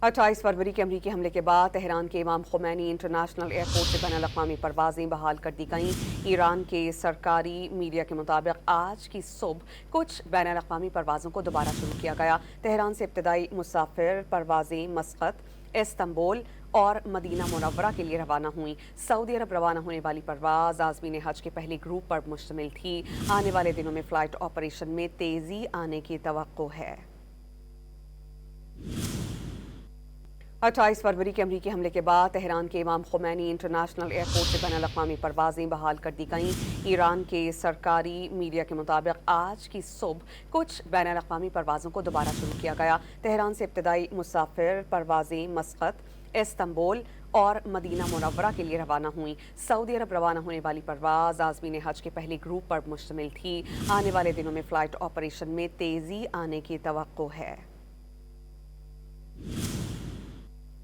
28 फरवरी के अमरीकी हमले के बाद तेहरान के इमाम खुमैनी इंटरनेशनल एयरपोर्ट से बैनुल-अक़वामी परवाज़ें बहाल कर दी गईं। ईरान के सरकारी मीडिया के मुताबिक आज की सुबह कुछ बैनुल-अक़वामी परवाज़ों को दोबारा शुरू किया गया। तेहरान से इब्तदाई मुसाफिर परवाज़ें मस्कत, इस्तांबुल और मदीना मुनव्वरा के लिए रवाना हुई। सऊदी अरब रवाना होने वाली परवाज़ आज़मीन हज के पहले ग्रुप पर मुश्तमिल थी। आने वाले दिनों में फ़्लाइट ऑपरेशन में तेज़ी आने की तवक्को है। 28 फरवरी के अमरीकी हमले के बाद तेहरान के इमाम खुमैनी इंटरनेशनल एयरपोर्ट से बैनुल-अक़वामी परवाज़ें बहाल कर दी गईं। ईरान के सरकारी मीडिया के मुताबिक आज की सुबह कुछ बैनुल-अक़वामी परवाज़ों को दोबारा शुरू किया गया। तेहरान से इब्तदाई मुसाफिर परवाज़ें मस्कत, इस्तांबुल और मदीना मुनव्वरा के लिए रवाना हुई। सऊदी अरब रवाना होने वाली परवाज़ आज़मीन हज के पहले ग्रुप पर मुश्तमिल थी। आने वाले दिनों में फ़्लाइट ऑपरेशन में तेज़ी आने की तवक्को है।